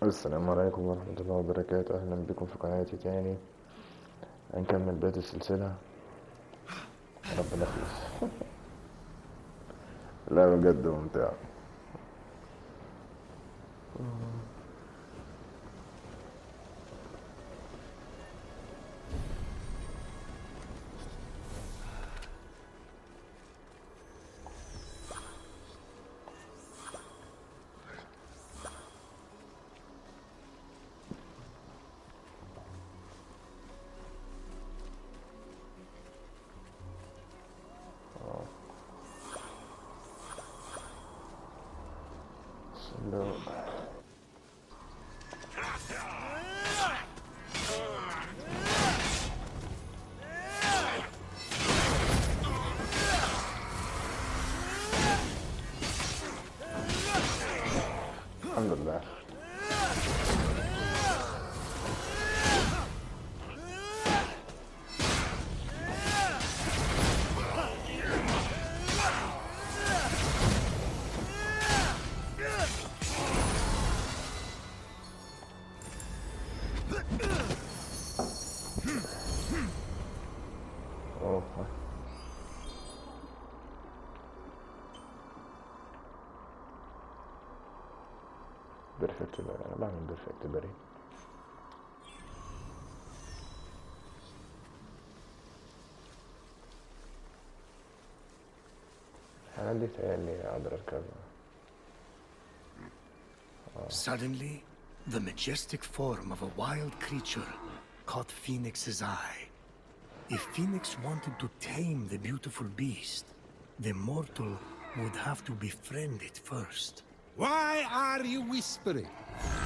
السلام عليكم ورحمة الله وبركاته. أهلا بكم في قناتي تاني. هنكمل بقية السلسلة. ربنا يخلص. لا بجد ممتع. صندوق. الحمد لله. أوه. بيرفكت بري. أنا بعمل بيرفكت بري. الحاجات دي تهيألي أقدر أركبها. Suddenly, the majestic form of a wild creature caught Phoenix's eye. If Phoenix wanted to tame the beautiful beast, the mortal would have to befriend it first. Why are you whispering?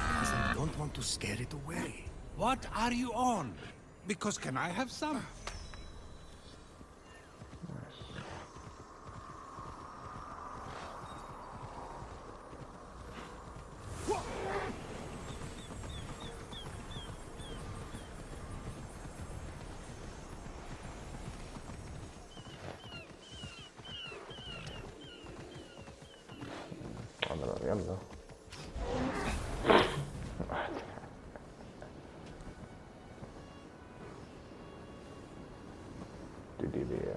Because I don't want to scare it away. What are you on? Because can I have some? يلا. دي بير.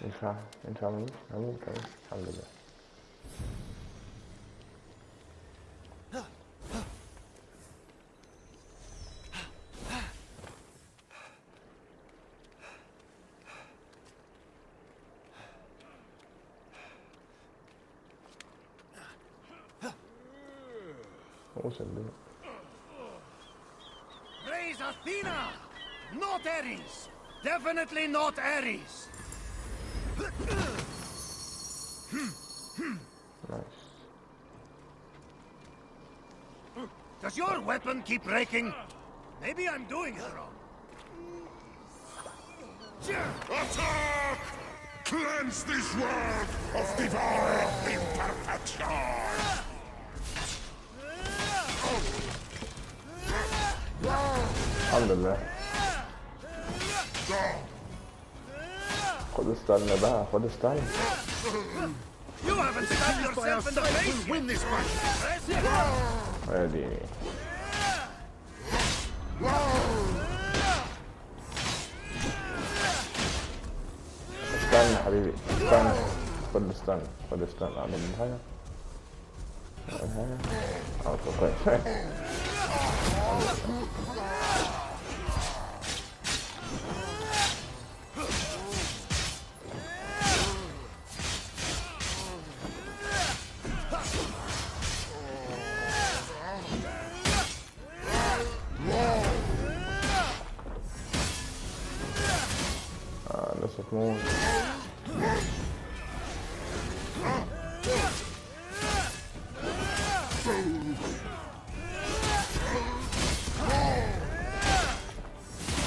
ينفع مني؟ عمود طيب. الحمد لله. وصل بيه. Praise Athena! Not Ares! Definitely not Ares! نايس. Does your weapon keep breaking? Maybe I'm doing it wrong. Attack! Cleanse this world of divine imperfection! الحمد لله. خد استنى بقى. خد استنى. You haven't stabbed yourself in the face! Win this match! ادي. استنى حبيبي. استنى. خد استنى. خد استنى. اعمل حاجة. كويس. لسه تموت.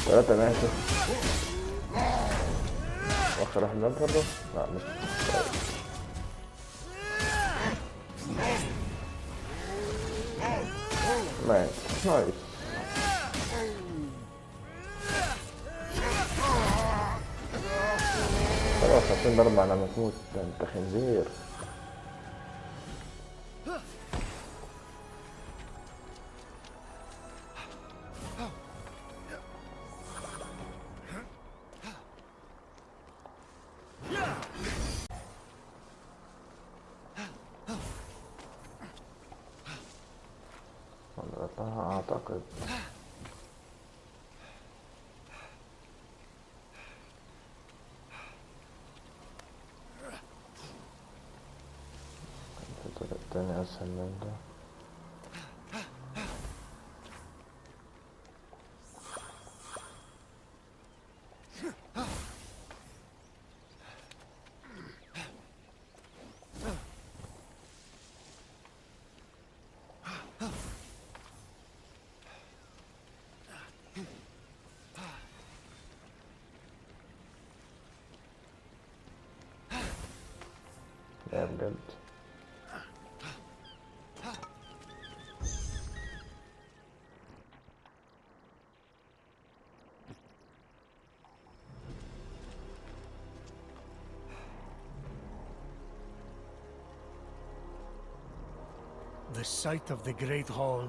ثلاثة ماشي. واخر واحد مات برضه؟ لا مش مات. نايس. خلاص 50 ضربة على ما تموت، ده انت خنزير. والله اعتقد الطريق التاني اسهل من ده. لا بجد. The sight of the Great Hall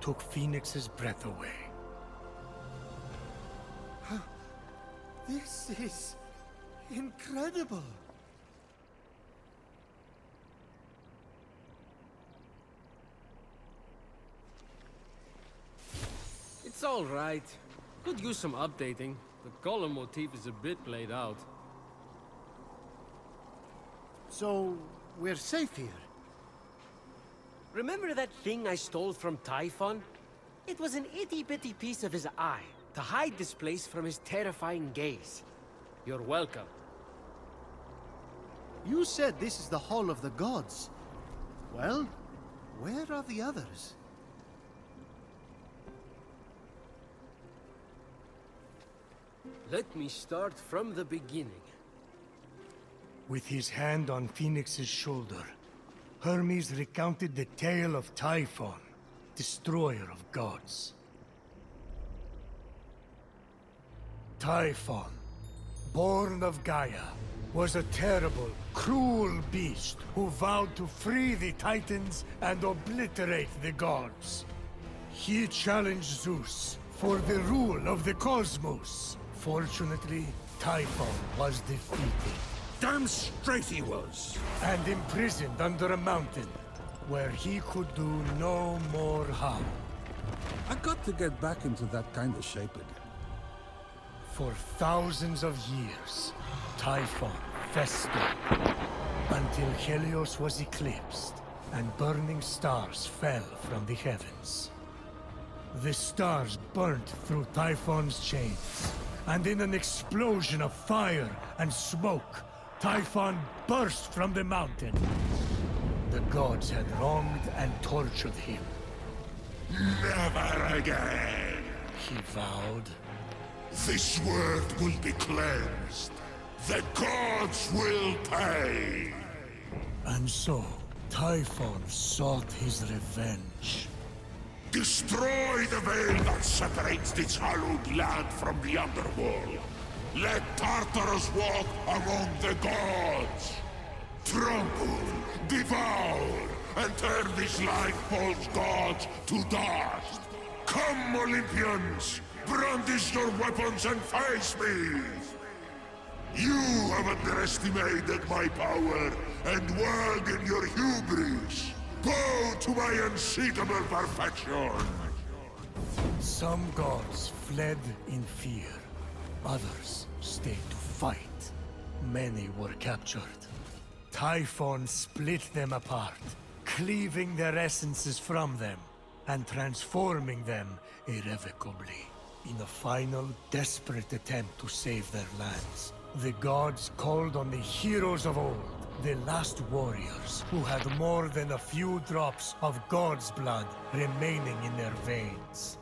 took Phoenix's breath away. This is incredible. It's all right. Could use some updating. The color motif is a bit played out. So, we're safe here. Remember that thing I stole from Typhon? It was an itty-bitty piece of his eye, to hide this place from his terrifying gaze. You're welcome. You said this is the Hall of the Gods. Well, where are the others? Let me start from the beginning. With his hand on Phoenix's shoulder, Hermes recounted the tale of Typhon, destroyer of gods. Typhon, born of Gaia, was a terrible, cruel beast who vowed to free the Titans and obliterate the gods. He challenged Zeus for the rule of the cosmos. Fortunately, Typhon was defeated. Damn straight he was. And imprisoned under a mountain, where he could do no more harm. I got to get back into that kind of shape again. For thousands of years, Typhon festered, until Helios was eclipsed, and burning stars fell from the heavens. The stars burnt through Typhon's chains, and in an explosion of fire and smoke, Typhon burst from the mountain. The gods had wronged and tortured him. Never again! He vowed. This world will be cleansed. The gods will pay! And so, Typhon sought his revenge. Destroy the veil that separates this hallowed land from the underworld. Let Tartarus walk among the gods. Trample, devour, and turn these light-false gods to dust. Come, Olympians! Brandish your weapons and face me! You have underestimated my power and whirled in your hubris. Go to my unseatable perfection! Some gods fled in fear. Others stayed to fight. Many were captured. Typhon split them apart, cleaving their essences from them, and transforming them irrevocably. In a final, desperate attempt to save their lands, the gods called on the heroes of old, the last warriors, who had more than a few drops of God's blood remaining in their veins.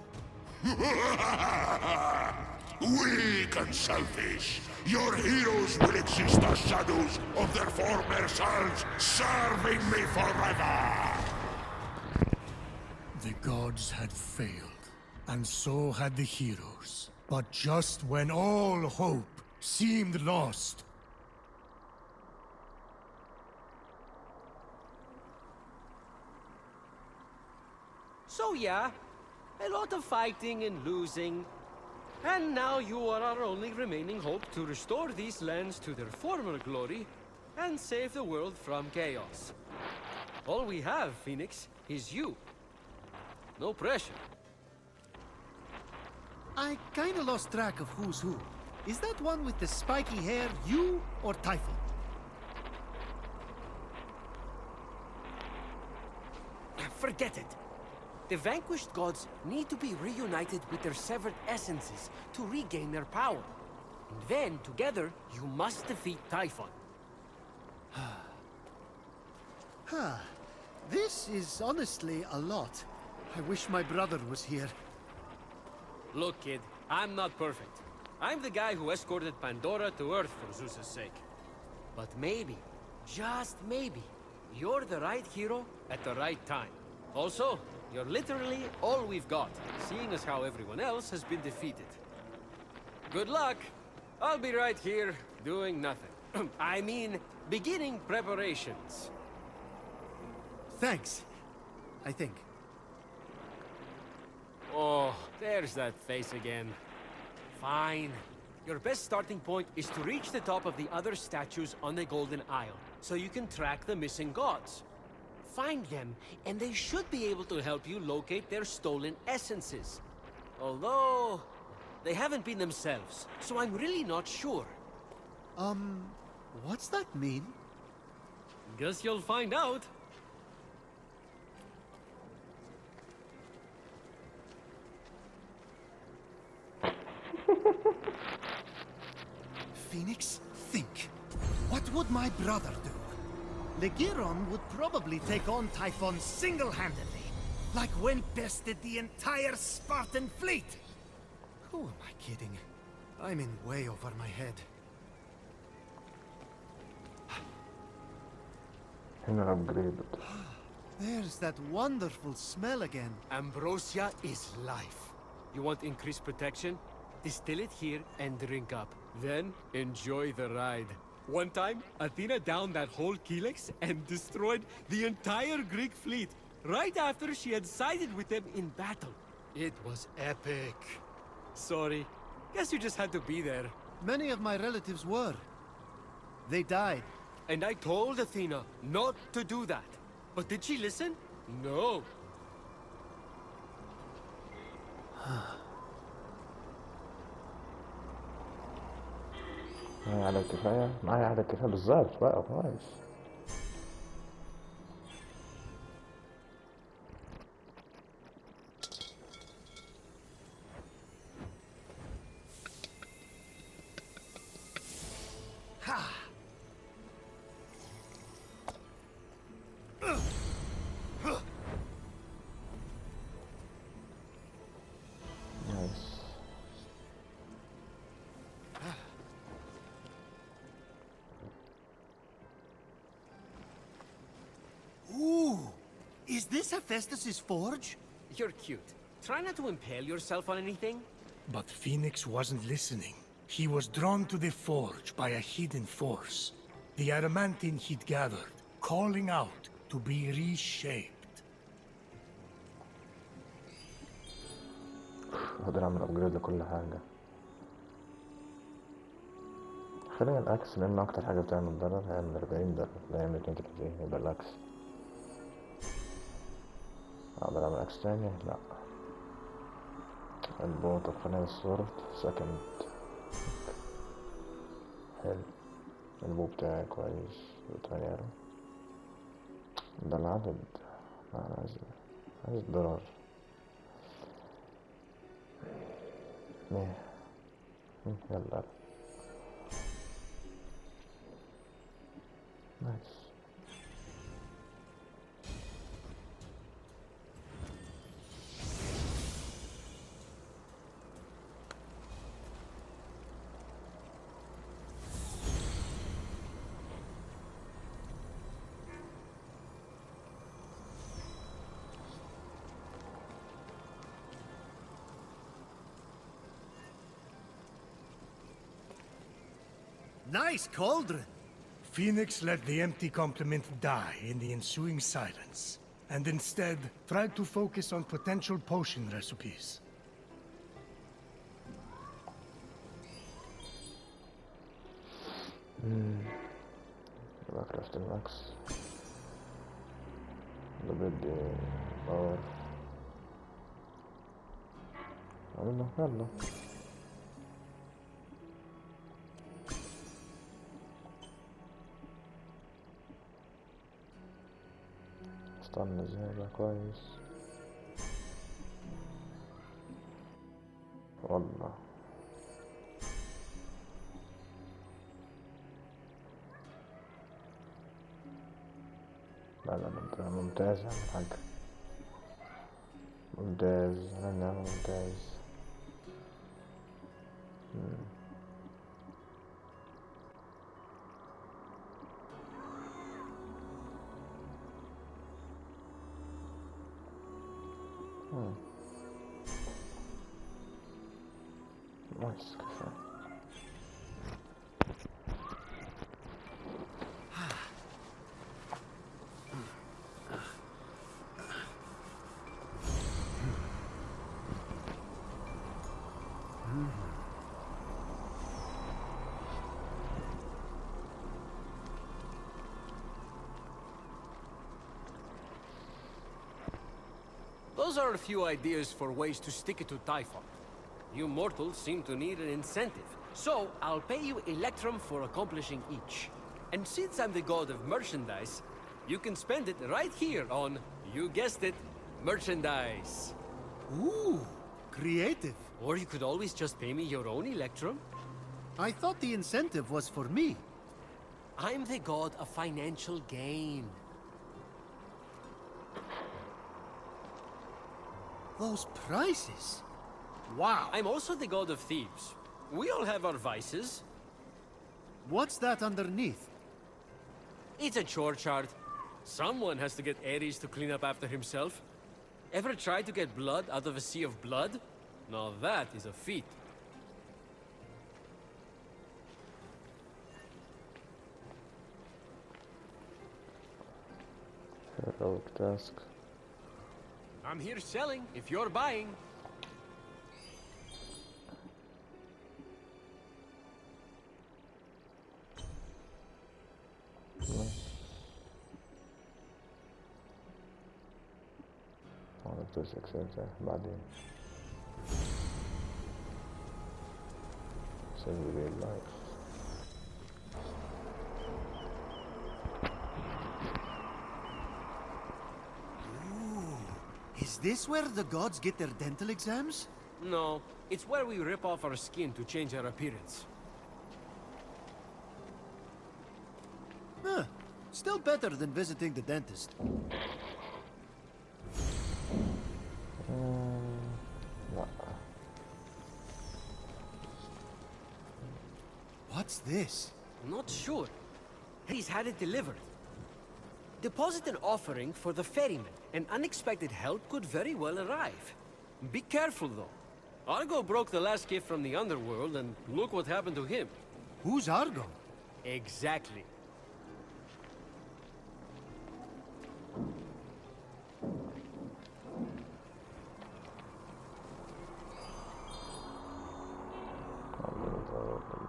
Weak and selfish, your heroes will exist as shadows of their former selves, serving me forever! The gods had failed, and so had the heroes. But just when all hope seemed lost, So yeah, a lot of fighting and losing. And now you are our only remaining hope to restore these lands to their former glory and save the world from chaos. All we have, Phoenix, is you. No pressure. I kinda lost track of who's who. Is that one with the spiky hair you or Typhon? Forget it. The vanquished gods need to be reunited with their severed essences to regain their power. And then, together, you must defeat Typhon. This is honestly a lot. I wish my brother was here. Look, kid, I'm not perfect. I'm the guy who escorted Pandora to Earth for Zeus's sake. But maybe, just maybe, you're the right hero At the right time. Also, you're literally all we've got, seeing as how everyone else has been defeated. Good luck. I'll be right here, doing nothing. I mean, beginning preparations. Thanks. I think. Oh, there's that face again. Fine. Your best starting point is to reach the top of the other statues on the Golden Isle, so you can track the missing gods. Find them, and they should be able to help you locate their stolen essences. Although, they haven't been themselves, so I'm really not sure. What's that mean? Guess you'll find out. Phoenix, think. What would my brother do? Legiron would probably take on Typhon single-handedly, like when bested the entire Spartan fleet. Who am I kidding? I'm in way over my head. هنا الابجريد. There's that wonderful smell again. Ambrosia is life. You want increased protection? Distill it here and drink up. Then, enjoy the ride. One time, Athena downed that whole Helix and destroyed the entire Greek fleet, right after she had sided with them in battle. It was epic. Sorry. Guess you just had to be there. Many of my relatives were. They died. And I told Athena not to do that. But did she listen? No. معايا على الكفاية، معايا على الكفاية بالظبط بقى كويس. نايس. Ooh! Is this Hephaestus's forge? You're cute. Try not to impale yourself on anything. But Phoenix wasn't listening. He was drawn to the forge by a hidden force. The adamantine he'd gathered, calling out to be reshaped. هقدر اعمل ابجريد لكل حاجة. خلينا العكس، لان اكتر حاجة بتعمل ضرر هيعمل 40 ضرر، لا يعمل 32، يبقى العكس. اقدر اعمل عكس تاني؟ لا. البوت خلينا الصورة سكند. حلو. البو بتاعي كويس. وتاني ده العدد. انا عايز ضرر. يلا نايس. Nice cauldron! Phoenix let the empty compliment die in the ensuing silence. and instead tried to focus on potential potion recipes. يبقى كرافت الماكس ده بدي باور. يلا استنى زيادة كويس والله. لا انت ممتاز يا عم الحاج، ممتاز. انا ممتاز. نايس كفاية. Those are a few ideas for ways to stick it to Typhon. You mortals seem to need an incentive, so I'll pay you Electrum for accomplishing each. And since I'm the god of merchandise, you can spend it right here on, you guessed it, merchandise. Ooh, creative. Or you could always just pay me your own Electrum. I thought the incentive was for me. I'm the god of financial gain. Those prices. Wow. I'm also the god of thieves. We all have our vices. What's that underneath? It's a chore chart. Someone has to get Ares to clean up after himself. Ever tried to get blood out of a sea of blood? Now that is a feat. Heroic task. I'm here selling if you're buying. هذا بتوسك سنتين بعدين سوي ريل لايف. Is this where the gods get their dental exams? No, it's where we rip off our skin to change our appearance. Huh. Still better than visiting the dentist. لا. What's this? Not sure. He's had it delivered. Deposit an offering for the ferryman. An unexpected help could very well arrive. Be careful, though. Argo broke the last gift from the underworld, and look what happened to him. Who's Argo? Exactly.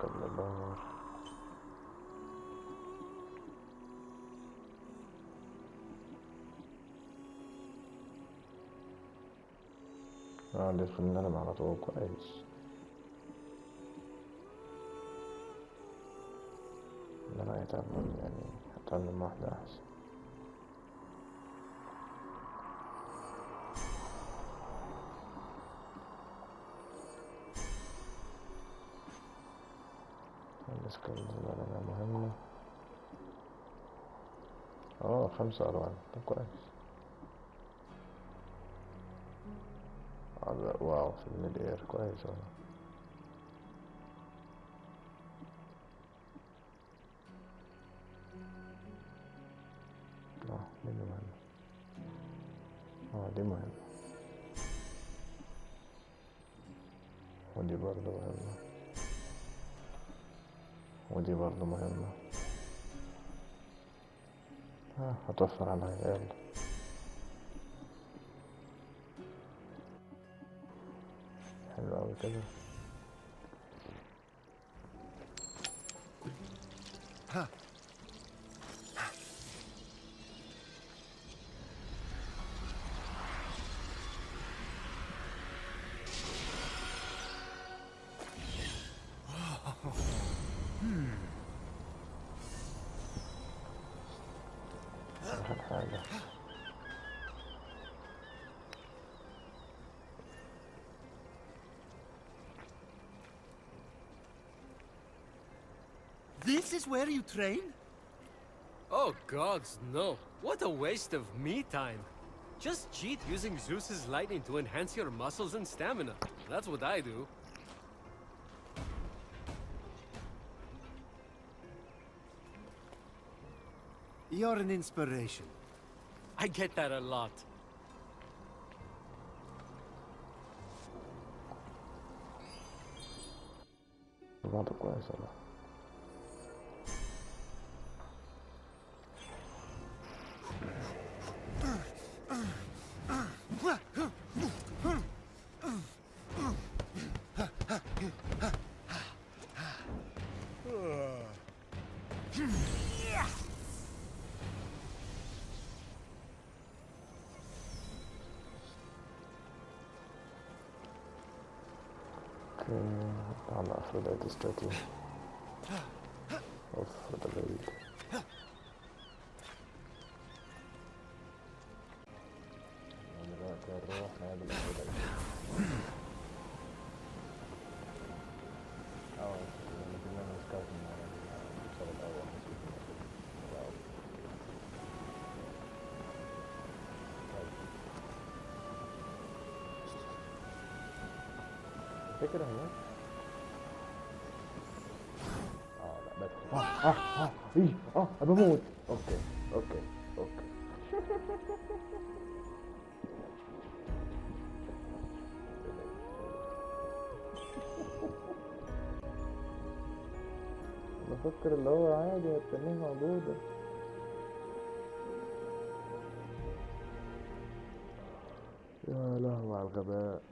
قبل الظهر. دي في النلم على طول كويس. انا يتعلم يعني اتعلم واحدة احسن. السكيلز لنا مهمة. 5 ألوان. طب كويس. هذا واو في الميد اير كويس والله. دي مهمة. دي مهمة. ودي برضه مهمة. ودي برضه مهمة. ودي برضه مهمة. هتوفر عليا. يلا كده. آخر حاجة. This is where you train? Oh gods, no. What a waste of me time. Just cheat using Zeus's lightning to enhance your muscles and stamina. That's what I do. You're an inspiration. I get that a lot. برضه كويس والله. اوكي على aphrodite statue. اوف ده بعيد. دلوقتي هنروح نقابل aphrodite. لما كنا نسكاوت من الشهر الأول فكرة هناك. لا بس بموت. اوكي. بفكر اللي هو عادي هتنيه موجودة. يا لهوي على الغباء.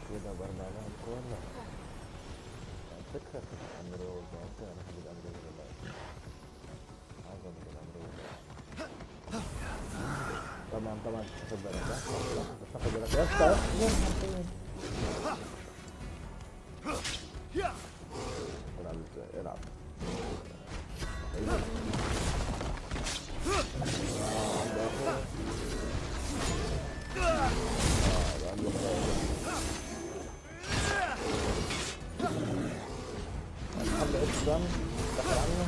كده برضه عليها كولا. فكرة أمروز وأنت أنا حبيت أمروز دلوقتي. عظمة الأمروز. طبعا تاخد بالك بس تاخد بالك يا اسطى. العب ازاي؟ العب. دخل عنه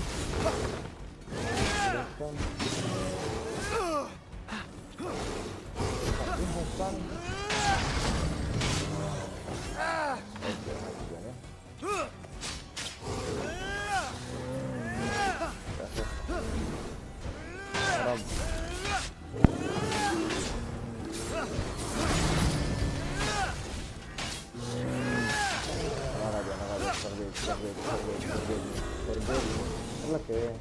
اقول لك ايه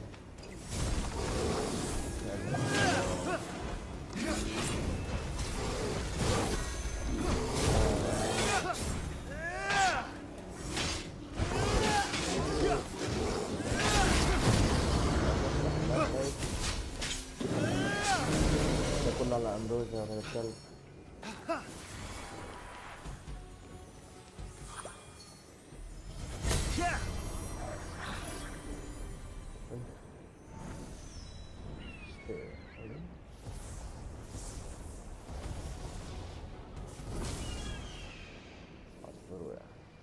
بتاعت الكلب. Yeah.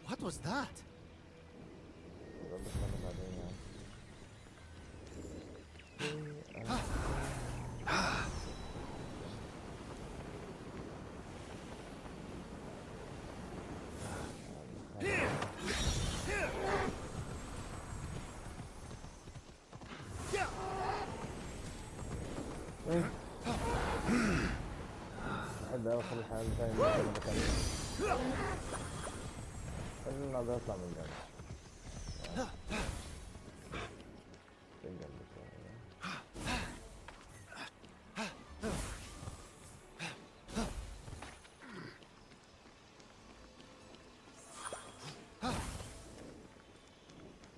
What was that? أحب أوي أخلي الحياة بتاعي من مكان إنه أقدر أطلع من الجنة.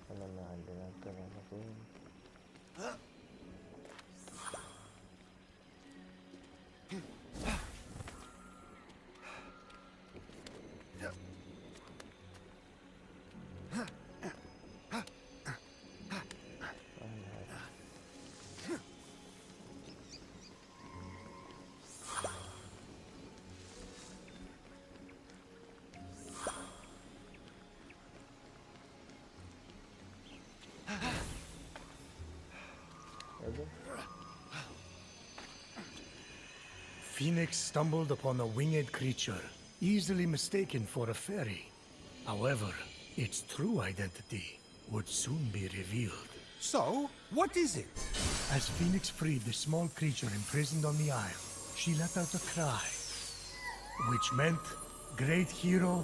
خلينا عندنا كذا فين. Fenyx stumbled upon a winged creature, easily mistaken for a fairy. However, its true identity would soon be revealed. So, what is it? As Fenyx freed the small creature imprisoned on the isle, she let out a cry, which meant, "Great hero,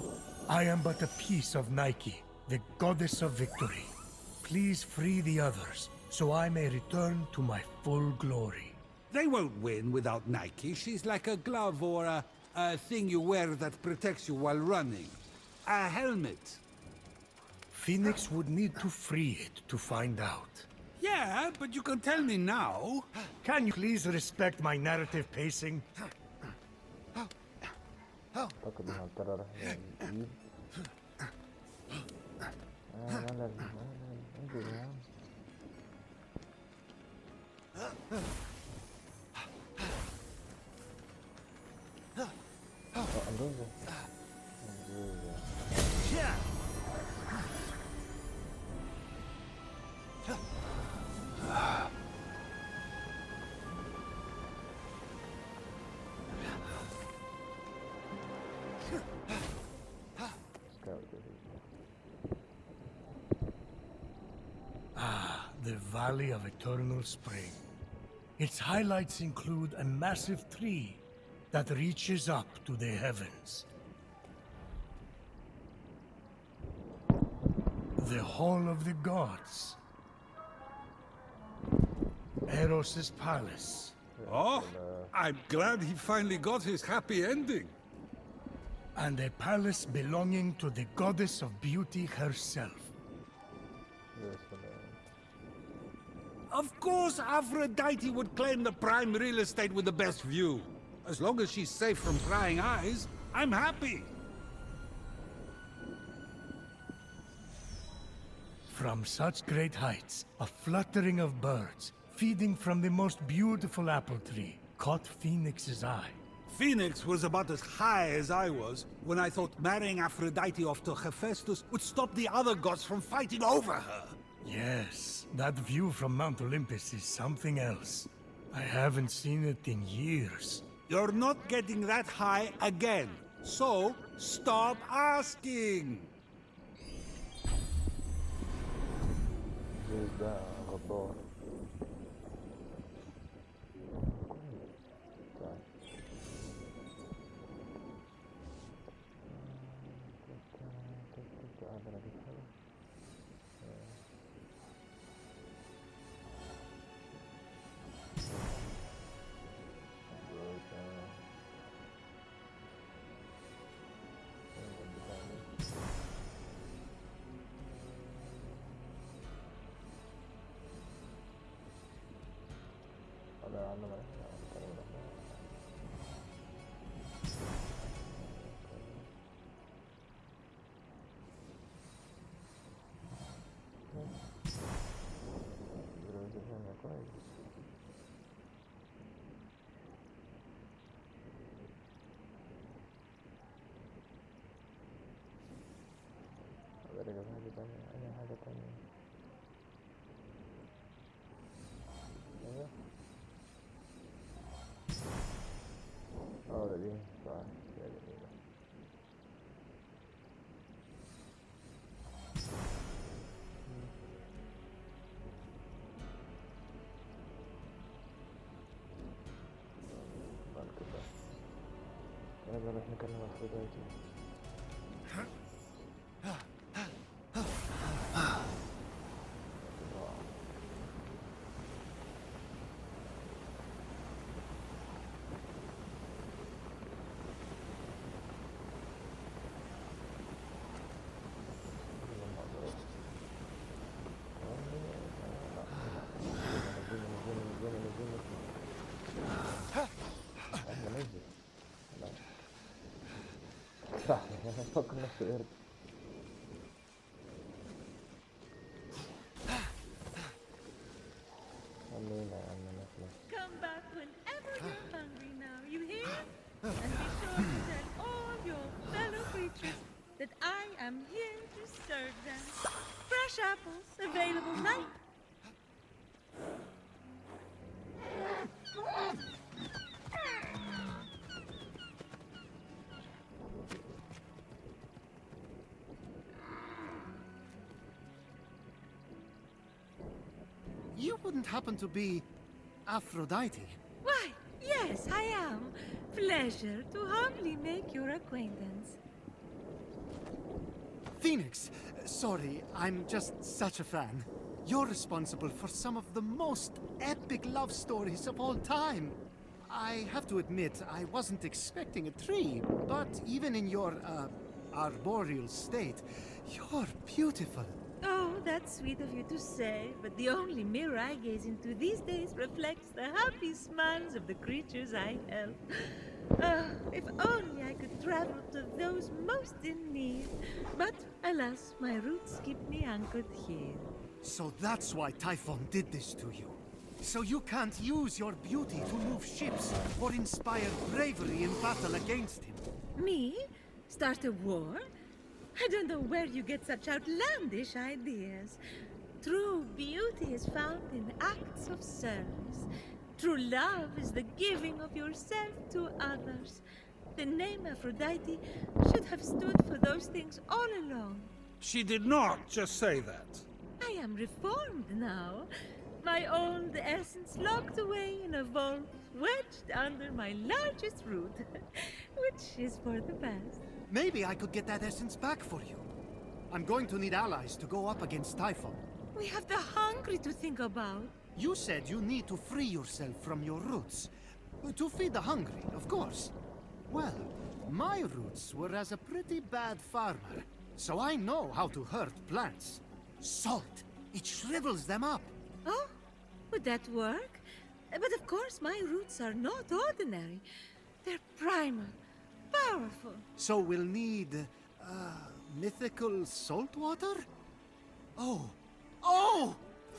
I am but a piece of Nike, the goddess of victory. Please free the others, so I may return to my full glory." They won't win without Nike. She's like a glove or a thing you wear that protects you while running. A helmet. Fenyx would need to free it to find out. Yeah, but you can tell me now. Can you please respect my narrative pacing? أعتقد إنها هضطر أروح للإيد. انزل يا عم. أندوزة. Yeah. The Valley of Eternal Spring. Its highlights include a massive tree that reaches up to the heavens. The Hall of the Gods. Eros' palace. Oh, I'm glad he finally got his happy ending. And a palace belonging to the goddess of beauty herself. Of course, Aphrodite would claim the prime real estate with the best view. As long as she's safe from prying eyes, I'm happy. From such great heights, a fluttering of birds, feeding from the most beautiful apple tree, caught Fenyx's eye. Fenyx was about as high as I was when I thought marrying Aphrodite off to Hephaestus would stop the other gods from fighting over her. Yes, that view from Mount Olympus is something else. I haven't seen it in years. You're not getting that high again, so stop asking. ده غدار. أجيب حاجة تانية، أي حاجة تانية. أيوة. اه دي صح، يا جميلة. بعد كده يلا نروح نكلم أفروديتي. صح، انا بفكر نفس القرد. خلينا يا عم نخلص. Come back whenever you're hungry now, you hear? And be sure to tell all your fellow creatures that I am here to serve them. Fresh apples available now. You wouldn't happen to be Aphrodite? Why, yes, I am. Pleasure to humbly make your acquaintance. Phoenix, sorry, I'm just such a fan. You're responsible for some of the most epic love stories of all time. I have to admit, I wasn't expecting a tree, but even in your, arboreal state, you're beautiful. Oh, that's sweet of you to say, but the only mirror I gaze into these days reflects the happy smiles of the creatures I help. If only I could travel to those most in need. But alas, my roots keep me anchored here. So that's why Typhon did this to you. So you can't use your beauty to move ships or inspire bravery in battle against him. Me? Start a war? I don't know where you get such outlandish ideas. True beauty is found in acts of service. True love is the giving of yourself to others. The name Aphrodite should have stood for those things all along. She did not just say that. I am reformed now. My old essence locked away in a vault, wedged under my largest root, which is for the best. Maybe I could get that essence back for you. I'm going to need allies to go up against Typhon. We have the hungry to think about. You said you need to free yourself from your roots. To feed the hungry, of course. Well, my roots were as a pretty bad farmer, so I know how to hurt plants. Salt, it shrivels them up. Oh, would that work? But of course my roots are not ordinary. They're primal, powerful. So we'll need, mythical salt water? Oh!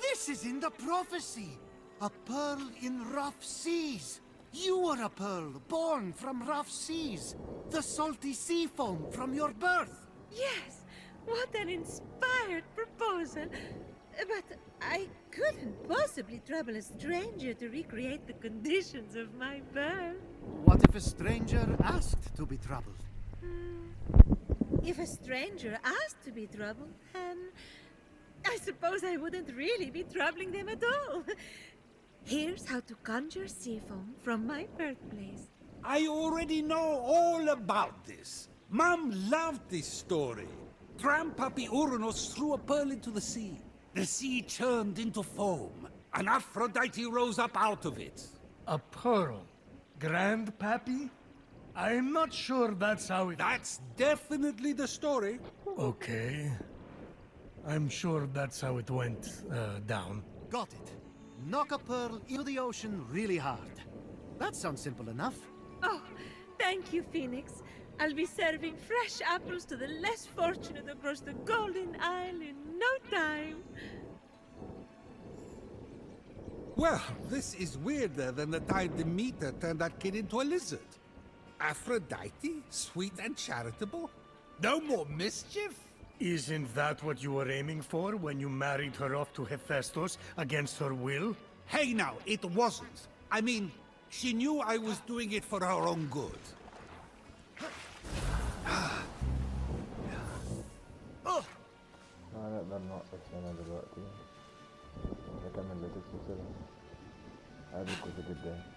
This is in the prophecy! A pearl in rough seas! You are a pearl born from rough seas! The salty sea foam from your birth! Yes, what an inspired proposal. But I couldn't possibly trouble a stranger to recreate the conditions of my birth. What if a stranger asked to be troubled? If a stranger asked to be troubled, then I suppose I wouldn't really be troubling them at all. Here's how to conjure sea foam from my birthplace. I already know all about this. Mom loved this story. Grandpappy Uranus threw a pearl into the sea. The sea churned into foam, and Aphrodite rose up out of it. A pearl? Grandpappy? I'm not sure that's how it... That's definitely the story. Okay. I'm sure that's how it went, down. Got it. Knock a pearl into the ocean really hard. That sounds simple enough. Oh, thank you, Phoenix. I'll be serving fresh apples to the less fortunate across the Golden Isle in no time. Well, this is weirder than the time Demeter turned that kid into a lizard. Aphrodite, sweet and charitable? No more mischief? Isn't that what you were aiming for when you married her off to Hephaestus against her will? Hey now, it wasn't. I mean, she knew I was doing it for her own good. ما نقدر نوقف هنا دلوقتي نكمل بقية السلسلة. قابلكوا في قدام.